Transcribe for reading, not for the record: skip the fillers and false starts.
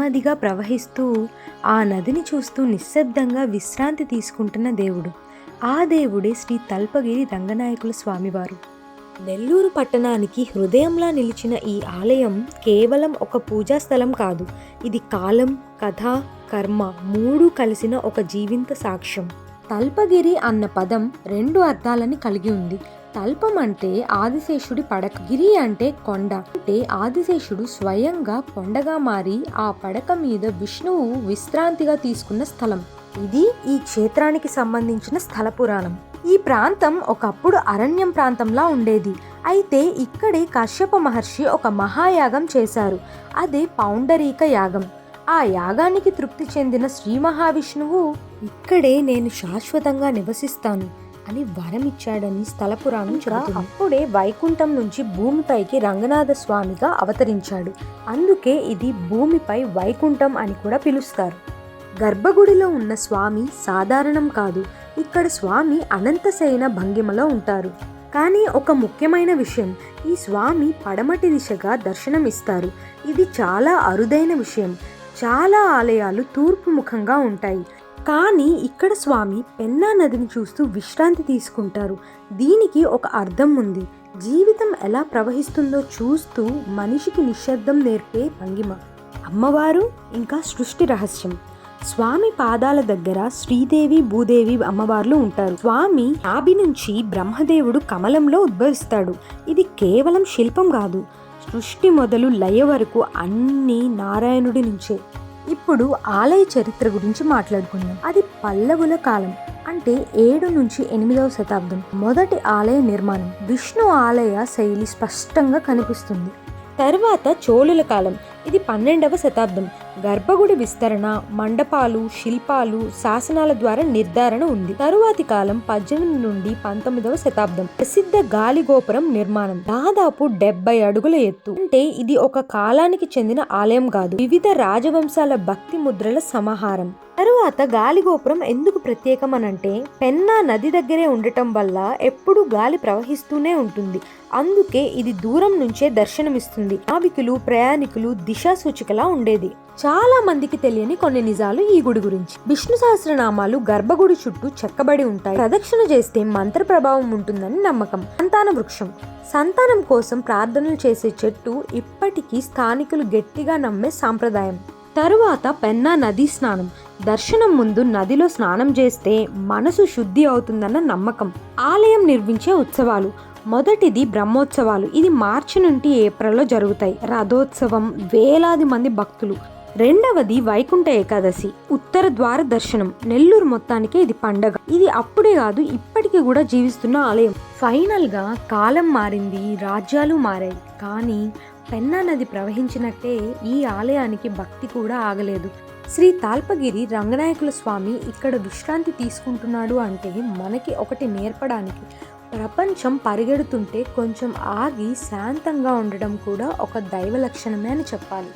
నెమ్మదిగా ప్రవహిస్తూ ఆ నదిని చూస్తూ నిశ్శబ్దంగా విశ్రాంతి తీసుకుంటున్న దేవుడు. ఆ దేవుడే శ్రీ తల్పగిరి రంగనాయకుల స్వామివారు. నెల్లూరు పట్టణానికి హృదయంలా నిలిచిన ఈ ఆలయం కేవలం ఒక పూజా స్థలం కాదు. ఇది కాలం, కథ, కర్మ మూడు కలిసిన ఒక జీవింత సాక్ష్యం. తల్పగిరి అన్న పదం రెండు అర్థాలని కలిగి ఉంది. తల్పం అంటే ఆదిశేషుడి పడక, గిరి అంటే కొండ. అంటే ఆదిశేషుడు స్వయంగా కొండగా మారి ఆ పడక మీద విష్ణువు విశ్రాంతిగా తీసుకున్న స్థలం. ఇది ఈ క్షేత్రానికి సంబంధించిన స్థల పురాణం. ఈ ప్రాంతం ఒకప్పుడు అరణ్యం ప్రాంతంలా ఉండేది. అయితే ఇక్కడే కశ్యప మహర్షి ఒక మహాయాగం చేశారు. అదే పౌండరీక యాగం. ఆ యాగానికి తృప్తి చెందిన శ్రీ మహావిష్ణువు ఇక్కడే నేను శాశ్వతంగా నివసిస్తాను అని వరమిచ్చాడని స్థల పురాణం చెబుతుంది. అప్పుడే వైకుంఠం నుంచి భూమిపైకి రంగనాథ స్వామిగా అవతరించాడు. అందుకే ఇది భూమిపై వైకుంఠం అని కూడా పిలుస్తారు. గర్భగుడిలో ఉన్న స్వామి సాధారణం కాదు. ఇక్కడ స్వామి అనంతశయన భంగిమలో ఉంటారు. కానీ ఒక ముఖ్యమైన విషయం, ఈ స్వామి పడమటి దిశగా దర్శనమిస్తారు. ఇది చాలా అరుదైన విషయం. చాలా ఆలయాలు తూర్పు ముఖంగా ఉంటాయి. కానీ ఇక్కడ స్వామి పెన్నా నదిని చూస్తూ విశ్రాంతి తీసుకుంటారు. దీనికి ఒక అర్థం ఉంది. జీవితం ఎలా ప్రవహిస్తుందో చూస్తూ మనిషికి నిశ్శబ్దం నేర్పే భంగిమ. అమ్మవారు ఇంకా సృష్టి రహస్యం. స్వామి పాదాల దగ్గర శ్రీదేవి, భూదేవి అమ్మవార్లు ఉంటారు. స్వామి నాభి నుంచి బ్రహ్మదేవుడు కమలంలో ఉద్భవిస్తాడు. ఇది కేవలం శిల్పం కాదు. సృష్టి మొదలు లయ వరకు అన్నీ నారాయణుడి నుంచే. ఇప్పుడు ఆలయ చరిత్ర గురించి మాట్లాడుకుందాం. అది పల్లవుల కాలం, అంటే 7 నుంచి 8వ శతాబ్దం మొదటి ఆలయ నిర్మాణం. విష్ణు ఆలయ శైలి స్పష్టంగా కనిపిస్తుంది. తర్వాత చోళుల కాలం, ఇది 12వ శతాబ్దం. గర్భగుడి విస్తరణ, మండపాలు, శిల్పాలు, శాసనాల ద్వారా నిర్ధారణ ఉంది. తరువాతి కాలం 18 నుండి 19వ శతాబ్దం. ప్రసిద్ధ గాలిగోపురం నిర్మాణం, దాదాపు 70 అడుగుల ఎత్తు. అంటే ఇది ఒక కాలానికి చెందిన ఆలయం కాదు, వివిధ రాజవంశాల భక్తి ముద్రల సమాహారం. తరువాత గాలిగోపురం ఎందుకు ప్రత్యేకం అనంటే, పెన్నా నది దగ్గరే ఉండటం వల్ల ఎప్పుడూ గాలి ప్రవహిస్తూనే ఉంటుంది. అందుకే ఇది దూరం నుంచే దర్శనమిస్తుంది. నావికులు, ప్రయాణికులు దిశా సూచికలా ఉండేది. చాలా మందికి తెలియని కొన్ని నిజాలు ఈ గుడి గురించి. విష్ణు సహస్రనామాలు గర్భగుడి చుట్టూ చెక్కబడి ఉంటాయి. ప్రదక్షిణ చేస్తే మంత్ర ప్రభావం ఉంటుందని నమ్మకం. సంతాన వృక్షం, సంతానం కోసం ప్రార్థనలు చేసే చెట్టు ఇప్పటికీ స్థానికులు గట్టిగా నమ్మే సాంప్రదాయం. తరువాత పెన్నా నదీ స్నానం. దర్శనం ముందు నదిలో స్నానం చేస్తే మనసు శుద్ధి అవుతుందన్న నమ్మకం. ఆలయం నిర్మించే ఉత్సవాలు. మొదటిది బ్రహ్మోత్సవాలు. ఇది మార్చి నుండి ఏప్రిల్లో జరుగుతాయి. రథోత్సవం, వేలాది మంది భక్తులు. రెండవది వైకుంఠ ఏకాదశి, ఉత్తర ద్వార దర్శనం. నెల్లూరు మొత్తానికే ఇది పండగ. ఇది అప్పుడే కాదు, ఇప్పటికీ కూడా జీవిస్తున్న ఆలయం. ఫైనల్ గా కాలం మారింది, రాజ్యాలు మారాయి, కానీ పెన్నా నది ప్రవహించినట్టే ఈ ఆలయానికి భక్తి కూడా ఆగలేదు. శ్రీ తాల్పగిరి రంగనాయకుల స్వామి ఇక్కడ విశ్రాంతి తీసుకుంటున్నాడు అంటే మనకి ఒకటి నేర్పడానికి. ప్రపంచం పరిగెడుతుంటే కొంచెం ఆగి శాంతంగా ఉండడం కూడా ఒక దైవ లక్షణమే అని చెప్పాలి.